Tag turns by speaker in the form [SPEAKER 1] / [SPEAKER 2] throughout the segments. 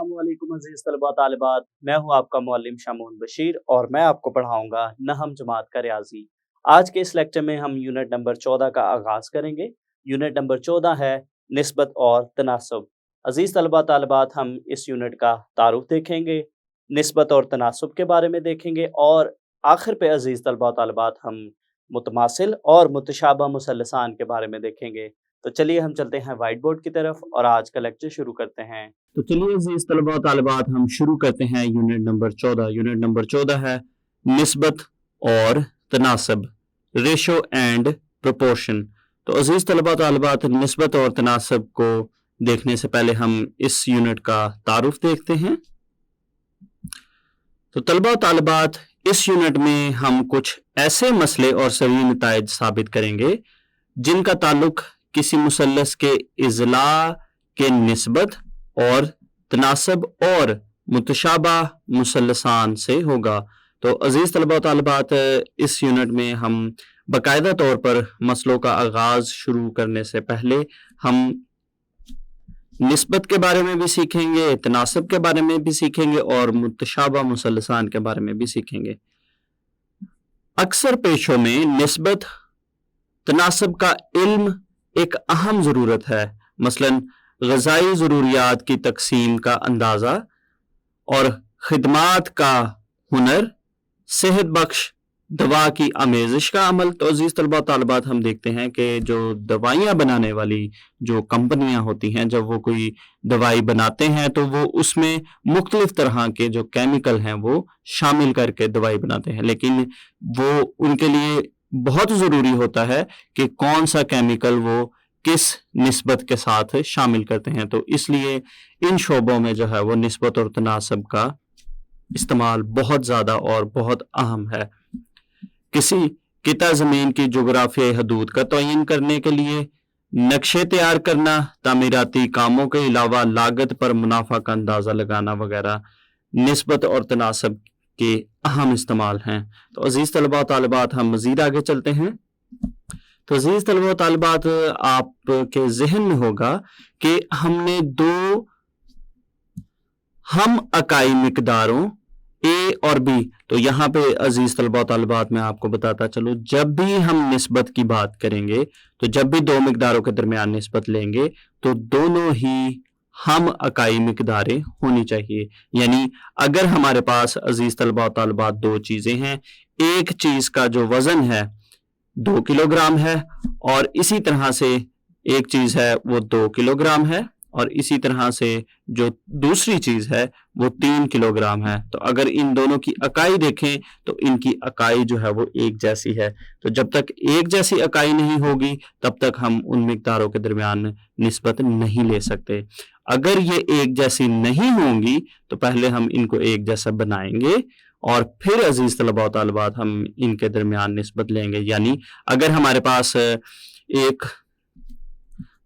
[SPEAKER 1] अस्सलामुअलैकुम अजीज तलबा तालिबात, मैं हूं आपका मुअल्लिम शामून बशीर और मैं आपको पढ़ाऊंगा नहम जमात का रियाजी। आज के इस लेक्चर में हम यूनिट नंबर 14 का आगाज करेंगे। यूनिट नंबर 14 है निस्बत और तनासब। अजीज तलबा तालिबात, हम इस यूनिट का तारुफ देखेंगे, निस्बत और तनासब के बारे में देखेंगे और आखिर पे अजीज तलबा तालिबात हम मुतमासिल और मुतशाबा मुसल्लसान के बारे में देखेंगे। तो चलिए हम चलते हैं वाइट बोर्ड की तरफ और आज का लेक्चर शुरू करते हैं। तो चलिए अजीज तलबा तालिबात, हम शुरू करते हैं यूनिट नंबर 14। यूनिट नंबर 14 है निस्बत और तनासब, रेशो एंड प्रोपोर्शन। तो अजीज तलबा तालिबात, निस्बत और तनासब को देखने से पहले हम इस यूनिट का तारुफ देखते हैं। तो तलबा तालिबात, इस यूनिट में हम कुछ ऐसे मसले और सही नताइज साबित करेंगे जिनका ताल्लुक किसी मुसल्लस के इज़ला के निस्बत और तनासब और मुतशाबा मुसल्लसान से होगा। तो अजीज तलबा तालिबात, इस यूनिट में हम बाकायदा तौर पर मसलों का आगाज शुरू करने से पहले हम निस्बत के बारे में भी सीखेंगे, तनासब के बारे में भी सीखेंगे और मुतशाबा मुसल्लसान के बारे में भी सीखेंगे। अक्सर पेशों में निस्बत तनासब का इल्म एक अहम ज़रूरत है। मसलन ग़िज़ाई ज़रूरियात की तकसीम का अंदाज़ा और ख़िदमात का हुनर, सेहत बख्श दवा की आमेज़श का अमल। तो अज़ीज़ तलबा तालिबात, हम देखते हैं कि जो दवाइयाँ बनाने वाली जो कंपनियाँ होती हैं, जब वो कोई दवाई बनाते हैं तो वो उसमें मुख्तलिफ तरह के जो केमिकल हैं वो शामिल करके दवाई बनाते हैं, लेकिन वो उनके लिए बहुत ज़रूरी होता है कि कौन सा केमिकल वो किस निस्बत के साथ शामिल करते हैं। तो इसलिए इन शोबों में जो है वो निस्बत और तनासब का इस्तेमाल बहुत ज़्यादा और बहुत अहम है। किसी किता ज़मीन की जोग्राफियाई हदूद का तयन करने के लिए नक्शे तैयार करना, तामीराती कामों के अलावा लागत पर मुनाफा का अंदाज़ा लगाना वगैरह निस्बत और तनासब के अहम इस्तेमाल हैं। तो अजीज़ तलबा तालिबात, हम मज़ीद आगे चलते हैं। तो अजीज़ तलबा तालिबात, आपके जहन में होगा कि हमने दो हम अकाई मिकदारों ए और बी, तो यहाँ पे अजीज़ तलबा तालिबात मैं आपको बताता चलूँ, जब भी हम निस्बत की बात करेंगे तो जब भी दो मिकदारों के दरमियान निस्बत लेंगे तो दोनों ही हम अकाई मिकदारें होनी चाहिए। यानी अगर हमारे पास अजीज तलबा तालिबात दो चीज़ें हैं, एक चीज़ का जो वज़न है 2 किलोग्राम है और इसी तरह से एक चीज़ है वो 2 किलोग्राम है और इसी तरह से जो दूसरी चीज़ है वो 3 किलोग्राम है, तो अगर इन दोनों की अकाई देखें तो इनकी अकाई जो है वो एक जैसी है। तो जब तक एक जैसी अकाई नहीं होगी तब तक हम उन मिकदारों के दरमियान निस्बत नहीं ले सकते। अगर ये एक जैसी नहीं होंगी तो पहले हम इनको एक जैसा बनाएंगे और फिर अजीज तलबा तालिबात हम इनके दरमियान निस्बत लेंगे। यानी अगर हमारे पास एक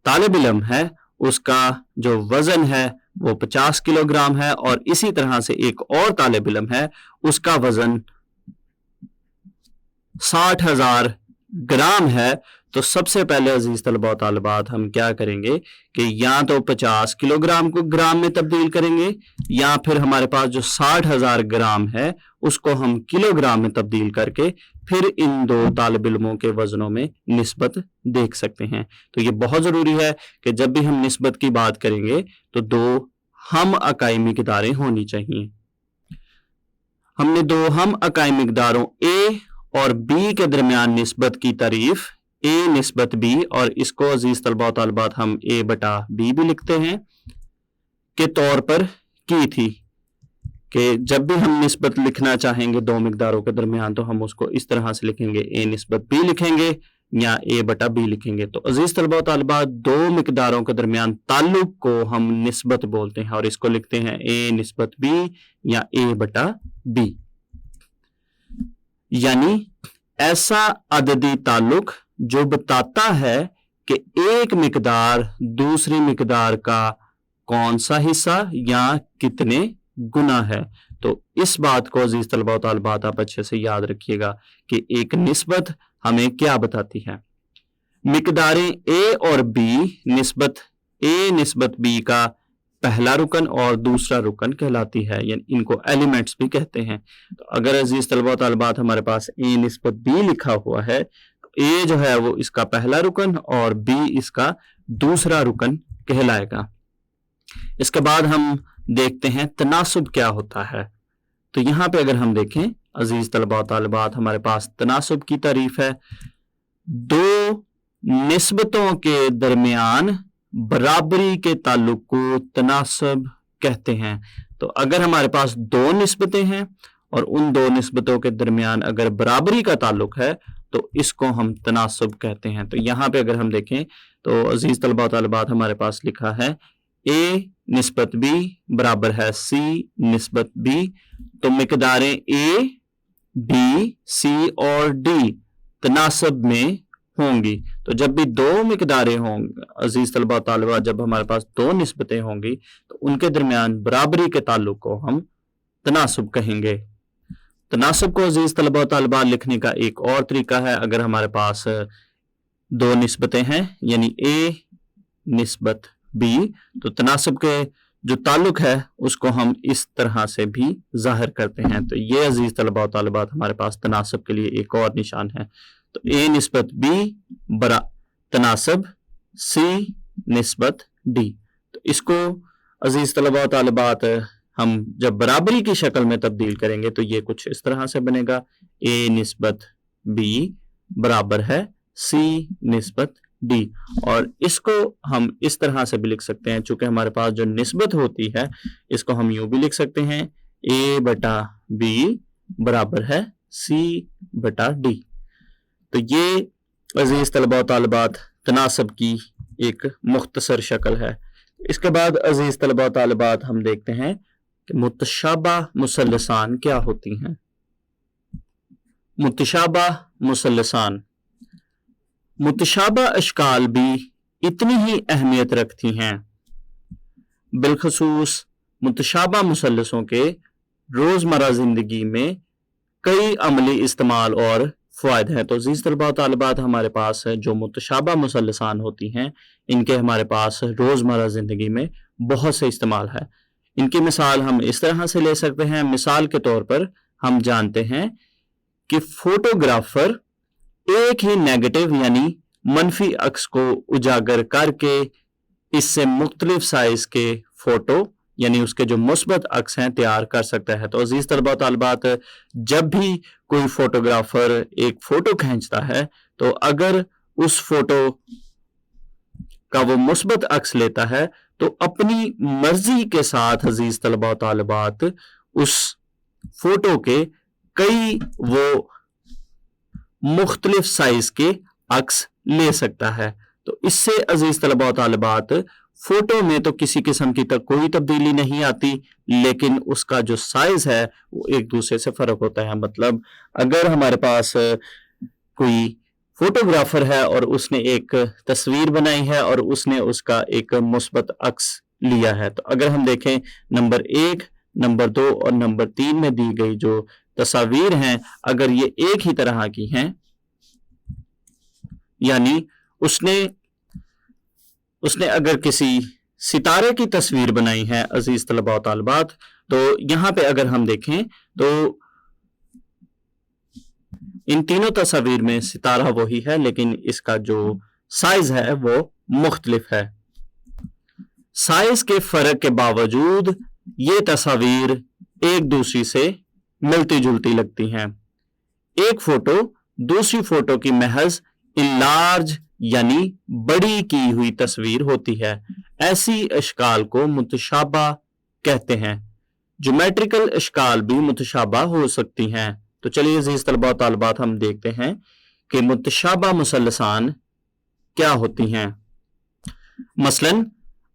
[SPEAKER 1] तालिब इल्म है, उसका जो वज़न है वो 50 किलोग्राम है और इसी तरह से एक और तालिब इल्म है, उसका वज़न 60,000 ग्राम है। तो सबसे पहले अजीज तलबा तालिबात हम क्या करेंगे कि या तो 50 किलोग्राम को ग्राम में तब्दील करेंगे या फिर हमारे पास जो 60,000 ग्राम है उसको हम किलोग्राम में तब्दील करके फिर इन दो तालिब इल्मों के वजनों में निस्बत देख सकते हैं। तो ये बहुत ज़रूरी है कि जब भी हम निस्बत की बात करेंगे तो दो हम अकाई मिकदारें होनी चाहिए। हमने दो हम अकाई मिकदारों ए और बी के दरमियान निस्बत की तारीफ ए निस्बत बी, और इसको अजीज तलबा तालिबात हम ए बटा बी भी लिखते हैं, के तौर पर की थी कि जब भी हम निस्बत लिखना चाहेंगे दो मिकदारों के दरमियान तो हम उसको इस तरह से लिखेंगे, ए निस्बत बी लिखेंगे या ए बटा बी लिखेंगे। तो अजीज तलबा तालिबात, दो मिकदारों के दरमियान ताल्लुक को हम निस्बत बोलते हैं और इसको लिखते हैं ए निस्बत बी या ए बटा बी। यानी ऐसा अददी ताल्लुक जो बताता है कि एक मिकदार दूसरी मिकदार का कौन सा हिस्सा या कितने गुना है। तो इस बात को अजीज तलबा व तालिबात आप अच्छे से याद रखिएगा कि एक निस्बत हमें क्या बताती है। मिकदारें ए और बी, निस्बत ए निस्बत बी का पहला रुकन और दूसरा रुकन कहलाती है, यानी इनको एलिमेंट्स भी कहते हैं। तो अगर अजीज तलबा तालिबात हमारे पास ए निस्बत बी लिखा हुआ है, तो ए जो है वो इसका पहला रुकन और बी इसका दूसरा रुकन कहलाएगा। इसके बाद हम देखते हैं तनासुब क्या होता है। तो यहाँ पे अगर हम देखें अजीज तलबा तालिबात, हमारे पास तनासुब की तारीफ है, दो निस्बतों के दरमियान बराबरी के ताल्लुक को तनासब कहते हैं। तो अगर हमारे पास दो निस्बतें हैं और उन दो निस्बतों के दरमियान अगर बराबरी का ताल्लुक है तो इसको हम तनासब कहते हैं। तो यहाँ पे अगर हम देखें तो अजीज तलबा तालिबात हमारे पास लिखा है ए निस्बत बी बराबर है सी निस्बत बी, तो मिकदारें ए बी सी और डी तनासब में होंगी। तो जब भी दो मिकदारें होंगी अजीज तलबा तालिबात, जब हमारे पास दो निस्बतें होंगी तो उनके दरमियान बराबरी के ताल्लुक को हम तनासुब कहेंगे। तनासुब को अजीज तलबा तालिबात लिखने का एक और तरीका है, अगर हमारे पास दो निस्बतें हैं यानी ए निस्बत बी, तो तनासुब के जो ताल्लुक है उसको हम इस तरह से भी जाहिर करते हैं। तो ये अजीज तलबा तालिबात हमारे पास तनासुब के लिए एक और निशान है। तो ए निस्बत बी बरा तनासब सी निस्बत डी, तो इसको अजीज तलबा तालिबात हम जब बराबरी की शक्ल में तब्दील करेंगे तो ये कुछ इस तरह से बनेगा, ए निस्बत बी बराबर है सी निस्बत डी। और इसको हम इस तरह से भी लिख सकते हैं, चूंकि हमारे पास जो निस्बत होती है इसको हम यूं भी लिख सकते हैं, ए बटा बी बराबर है सी बटा डी। तो ये अजीज तलबा तालिबात तनासब की एक मुख्तसर शक्ल है। इसके बाद अजीज तलबा तालिबात हम देखते हैं कि मुतशाबा मुसल्लसान क्या होती हैं। मुतशाबा मुसल्लसान, मुतशाबा अशकाल भी इतनी ही अहमियत रखती हैं। बिलखसूस मुतशाबा मुसल्लसों के रोजमर्रा जिंदगी में कई अमली इस्तेमाल और फ़ायदे हैं। तो अज़ीज़ तलबा तालिबात हमारे पास जो मुतशाबा मुसल्लसान होती हैं इनके हमारे पास रोज़मर्रा ज़िंदगी में बहुत से इस्तेमाल है। इनकी मिसाल हम इस तरह से ले सकते हैं, मिसाल के तौर पर हम जानते हैं कि फोटोग्राफर एक ही नेगेटिव यानी मनफी अक्स को उजागर करके इससे मुख्तलिफ साइज के फोटो यानी उसके जो मुस्बत अक्स हैं तैयार कर सकता है। तो अजीज तलबा तालिबात जब भी कोई फोटोग्राफर एक फोटो खींचता है तो अगर उस फोटो का वो मुस्बत अक्स लेता है तो अपनी मर्जी के साथ अजीज तलबा तालिबात उस फोटो के कई वो मुख्तलिफ साइज के अक्स ले सकता है। तो इससे अजीज तलबा तालिबात फोटो में तो किसी किस्म की तक कोई तब्दीली नहीं आती, लेकिन उसका जो साइज है वो एक दूसरे से फर्क होता है। मतलब अगर हमारे पास कोई फोटोग्राफर है और उसने एक तस्वीर बनाई है और उसने उसका एक मुस्बत अक्स लिया है, तो अगर हम देखें नंबर 1, नंबर 2 और नंबर 3 में दी गई जो तस्वीर हैं, अगर ये एक ही तरह की हैं यानी उसने अगर किसी सितारे की तस्वीर बनाई है अजीज तलबा व तालिबात, तो यहाँ पे अगर हम देखें तो इन तीनों तस्वीर में सितारा वही है लेकिन इसका जो साइज है वो मुख्तलिफ है। साइज के फर्क के बावजूद ये तस्वीर एक दूसरी से मिलती जुलती लगती हैं। एक फोटो दूसरी फोटो की महज इनलार्ज यानी बड़ी की हुई तस्वीर होती है। ऐसी अशकाल को मुतशाबा कहते हैं। ज्योमेट्रिकल अशकाल भी मुतशाबा हो सकती हैं। तो चलिए अजीज तलबा तालिबात हम देखते हैं कि मुतशाबा मुसल्लसान क्या होती हैं। मसलन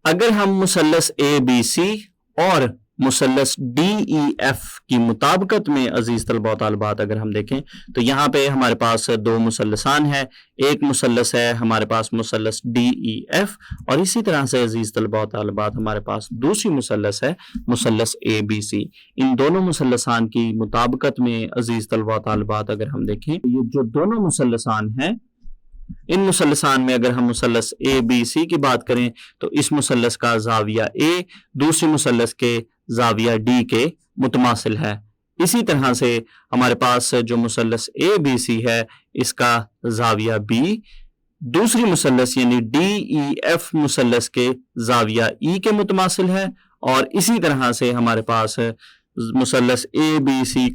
[SPEAKER 1] अगर हम मुसल्लस ABC और मुसल्लस DEF की मुताबिकत में अजीज तलबा तालिबात अगर हम देखें तो यहाँ पे हमारे पास दो मुसल्लसान है। एक मुसल्लस है हमारे पास मुसल्लस DEF और इसी तरह से अजीज तलबा तालिबात हमारे पास दूसरी मुसल्लस है मुसल्लस ABC। इन दोनों मुसल्लसान की मुताबिकत में अजीज तलबा तालिबात अगर हम देखें ये जो दोनों मुसल्लसान हैं इन मुसल्लसान में अगर हम मुसल्लस ए बी सी की बात करें तो इस मुसल्लस का जाविया ए दूसरी मुसल्लस के जाविया डी के मुतमासिल है। इसी तरह से हमारे पास जो मुसल्लस ए बी सी है इसका जाविया बी दूसरी मुसल्लस यानी डी ई एफ मुसल्लस के जाविया ई के मुतमासिल है, और इसी तरह से हमारे पास मुसल्लस ए बी सी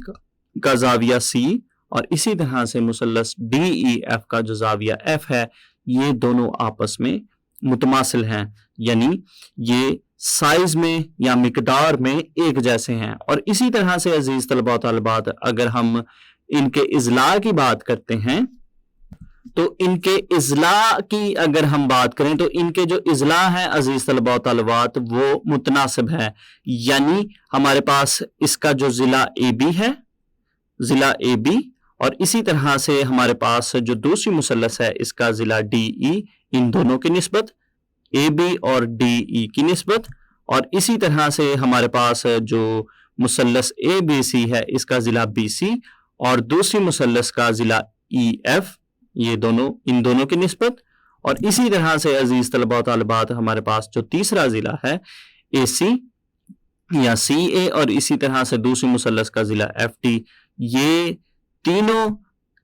[SPEAKER 1] का जाविया सी और इसी तरह से मुसल्लस डी ई एफ का जो जाविया एफ है ये दोनों आपस में मुतमासिल हैं, यानी ये साइज में या मिकदार में एक जैसे हैं। और इसी तरह से अजीज तलबा तलबात अगर हम इनके इजला की बात करते हैं तो इनके इजला की अगर हम बात करें तो इनके जो इजला है अजीज तलबा तलबात वो मुतनासिब है, यानी हमारे पास इसका जो जिला ए बी है जिला ए बी और इसी तरह से हमारे पास जो दूसरी मुसल्लस है इसका जिला डी ई, इन दोनों की निस्बत ए बी और डी ई की निस्बत, और इसी तरह से हमारे पास जो मुसल्लस ए बी सी है इसका जिला बी सी और दूसरी मुसल्लस का जिला ई एफ, ये दोनों इन दोनों की निस्बत। और इसी तरह से अजीज तलबा तलबात हमारे पास जो तीसरा जिला है ए सी या सी ए और इसी तरह से दूसरी मुसल्लस का जिला एफ टी, ये तीनों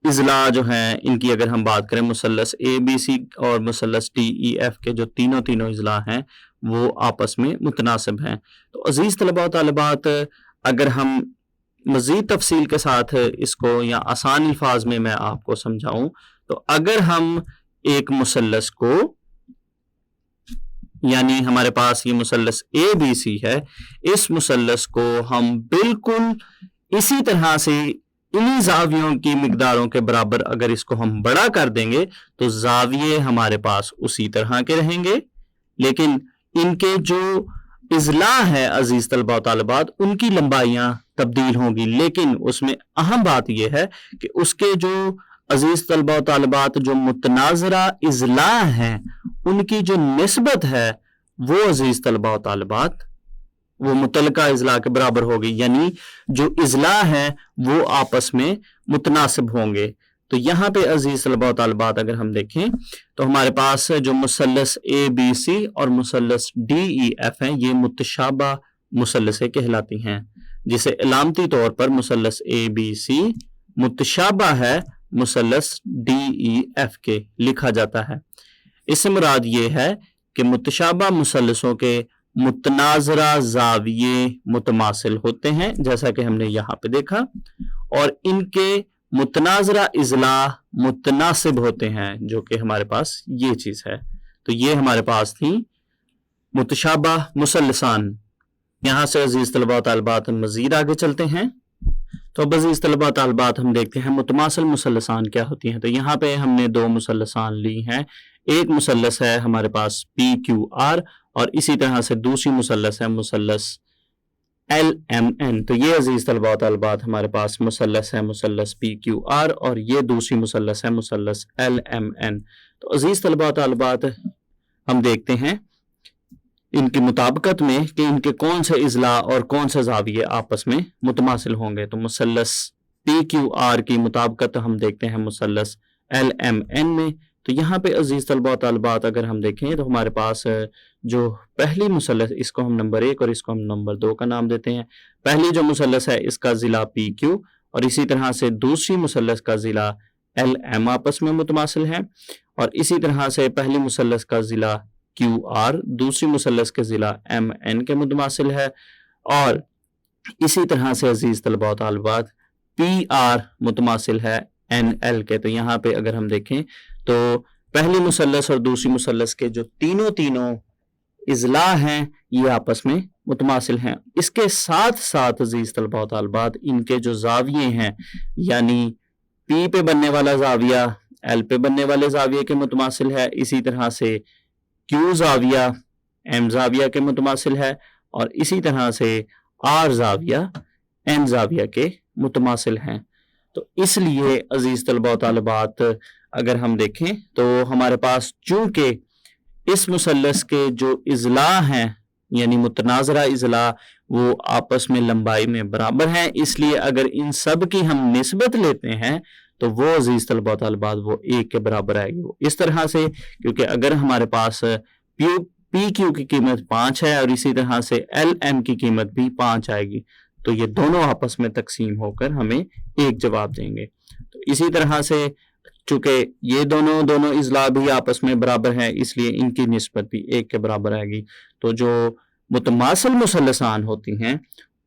[SPEAKER 1] इजला जो हैं इनकी अगर हम बात करें मुसल्लस ए बी सी और मुसल्लस टी ई एफ के जो तीनों इजला हैं वो आपस में मुतनासिब हैं। तो अजीज तलबा तलबात अगर हम मजीद तफसील के साथ इसको या आसान अल्फाज में मैं आपको समझाऊं तो अगर हम एक मुसल्लस को यानी हमारे पास ये मुसल्लस ए बी सी है, इस मुसल्लस को हम बिल्कुल इसी तरह से इन्हीं जावियों की मिकदारों के बराबर अगर इसको हम बड़ा कर देंगे तो जाविये हमारे पास उसी तरह के रहेंगे, लेकिन इनके जो इजला है अजीज तलबा तालिबात उनकी लंबाइयां तब्दील होंगी। लेकिन उसमें अहम बात यह है कि उसके जो अजीज तलबा तालिबात जो मुतनाजरा इजला हैं उनकी जो निस्बत है वो अजीज तलबा तालिबात वो मुतलका इजला के बराबर होगी, यानी जो इजला है वो आपस में मुतनासिब होंगे। तो यहाँ पे अजीज तलबा तालिबात अगर हम देखें तो हमारे पास जो मुसल्लस ए बी सी और मुसल्लस डी ई एफ हैं ये मुतशाबा मुसल्लसें कहलाती हैं, जिसे अलामती तौर पर मुसल्लस ए बी सी मुतशाबा है मुसल्लस डी ई एफ के लिखा जाता है। इससे मुराद ये है कि मुतशाबा मुसल्लसों के मुतनाजरा जाविये मुतमासिल होते हैं जैसा कि हमने यहाँ पे देखा, और इनके मुतनाजरा इजला मुतनासिब होते हैं जो कि हमारे पास ये चीज है। तो ये हमारे पास थी मुतशाबा मुसल्लसान। यहाँ से अजीज तलबा तालिबात मजीद आगे चलते हैं। तो अब अजीज तलबा तालिबात हम देखते हैं मुतमासिल मुसल्लसान क्या होती हैं। तो यहाँ पे हमने दो मुसल्लसान ली हैं, एक मुसल्लस है हमारे पास पी क्यू आर और इसी तरह से दूसरी मुसल्लस है मुसल्लस एल एम एन। तो ये अजीज तलबा तालिबात हमारे पास मुसल्लस है मुसल्लस पी क्यू आर और ये दूसरी मुसल्लस है मुसल्लस एल एम एन। तो अजीज तलबा तालिबात हम देखते हैं इनकी मुताबिकत में कि इनके कौन से इजला और कौन से जाविये आपस में मुतमासिल होंगे। तो मुसल्लस पी क्यू आर की मुताबिकत हम देखते हैं मुसल्लस एल एम एन में। तो यहाँ पे अजीज तलबा तालिबात अगर हम देखें तो हमारे पास जो पहली मुसल्लस, इसको हम नंबर 1 और इसको हम नंबर 2 का नाम देते हैं। पहली जो मुसल्लस है इसका जिला पी क्यू और इसी तरह से दूसरी मुसल्लस का जिला एल एम आपस में मुतमासिल है, और इसी तरह से पहली मुसल्लस का जिला क्यू आर दूसरी मुसल्लस के जिला एम एन के मुतमासिल है, और इसी तरह से अजीज तलबा तालिबात पी आर मुतमासिल है एन एल के। तो यहाँ पे अगर हम देखें तो पहली मुसल्लस और दूसरी मुसल्लस के जो तीनों इजला हैं ये आपस में मुतमासिल हैं। इसके साथ साथ अजीज तलबा तालिबात इनके जो जाविये हैं यानी पी पे बनने वाला जाविया एल पे बनने वाले जाविये के मुतमासिल है, इसी तरह से क्यू जाविया एम जाविया के मुतमासिल है, और इसी तरह से आर जाविया एन जाविया के मुतमासिल हैं। तो इसलिए अजीज तलबा तालिबात अगर हम देखें तो हमारे पास चूंकि इस मुसल्लस के जो इजला हैं यानी मुतनाजरा इजला वो आपस में लंबाई में बराबर हैं, इसलिए अगर इन सब की हम निस्बत लेते हैं تو وہ عزیز طلباء و طالبات وہ 1 کے برابر آئے گی. وہ اس طرح سے، کیونکہ اگر ہمارے پاس پی کیو کی قیمت 5 ہے اور اسی طرح سے ایل ایم کی قیمت بھی 5 آئے گی، تو یہ دونوں آپس میں تقسیم ہو کر ہمیں 1 جواب دیں گے. تو اسی طرح سے چونکہ یہ دونوں اضلاع بھی آپس میں برابر ہیں، اس لیے ان کی نسبت بھی 1 کے برابر آئے گی. تو جو متماثل مثلثان ہوتی ہیں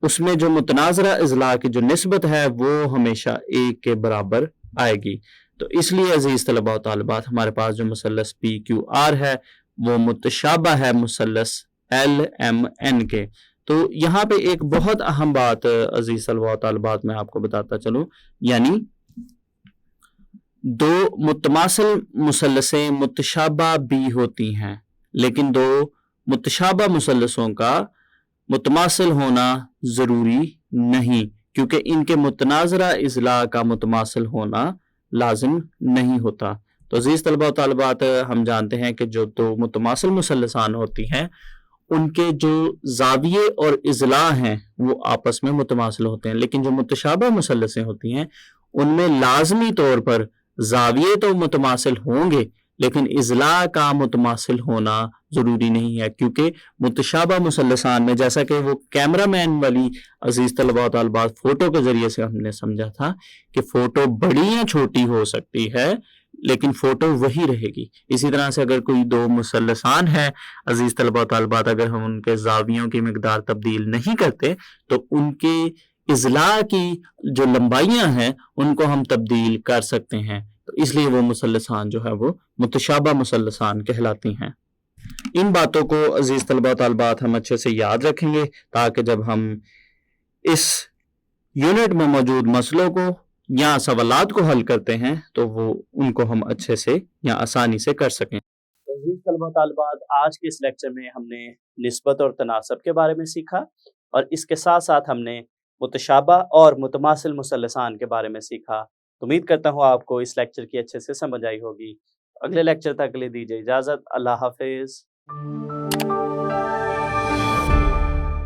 [SPEAKER 1] اس میں جو متناظرہ اضلاع کی جو نسبت ہے وہ ہمیشہ 1 کے برابر آئے گی. تو اس لیے عزیز طلباء و طالبات ہمارے پاس جو مثلث پی کیو آر ہے وہ متشابہ ہے مثلث ایل ایم این کے. تو یہاں پہ ایک بہت اہم بات عزیز طلباء و طالبات میں آپ کو بتاتا چلوں، یعنی 2 متماثل مثلثیں متشابہ بھی ہوتی ہیں، لیکن 2 متشابہ مثلثوں کا متماثل ہونا ضروری نہیں، کیونکہ ان کے متناظرہ اضلاع کا متماثل ہونا لازم نہیں ہوتا. تو عزیز طلباء و طالبات ہم جانتے ہیں کہ جو 2 متماثل مثلثان ہوتی ہیں ان کے جو زاویے اور اضلاع ہیں وہ آپس میں متماثل ہوتے ہیں، لیکن جو متشابہ مثلثیں ہوتی ہیں ان میں لازمی طور پر زاویے تو متماثل ہوں گے لیکن اضلاع کا متماثل ہونا ضروری نہیں ہے، کیونکہ متشابہ مثلثان میں جیسا کہ وہ کیمرہ مین والی عزیز طلباء و طالبات فوٹو کے ذریعے سے ہم نے سمجھا تھا کہ فوٹو بڑی یا چھوٹی ہو سکتی ہے لیکن فوٹو وہی رہے گی. اسی طرح سے اگر کوئی 2 مثلثان ہیں عزیز طلباء و طالبات، اگر ہم ان کے زاویوں کی مقدار تبدیل نہیں کرتے تو ان کے اضلاع کی جو لمبائیاں ہیں ان کو ہم تبدیل کر سکتے ہیں. تو اس لیے وہ مثلثان جو ہے وہ متشابہ مثلثان کہلاتی ہیں. ان باتوں کو عزیز طلباء و طالبات ہم اچھے سے یاد رکھیں گے تاکہ جب ہم اس یونٹ میں موجود مسئلوں کو یا سوالات کو حل کرتے ہیں تو وہ ان کو ہم اچھے سے یا آسانی سے کر سکیں. عزیز طلباء و طالبات آج کے اس لیکچر میں ہم نے نسبت اور تناسب کے بارے میں سیکھا اور اس کے ساتھ ساتھ ہم نے متشابہ اور متماثل مثلثان کے بارے میں سیکھا. امید کرتا ہوں آپ کو اس لیکچر کی اچھے سے سمجھ آئی ہوگی. اگلے لیکچر تک کے لیے دیجیے اجازت. اللہ حافظ.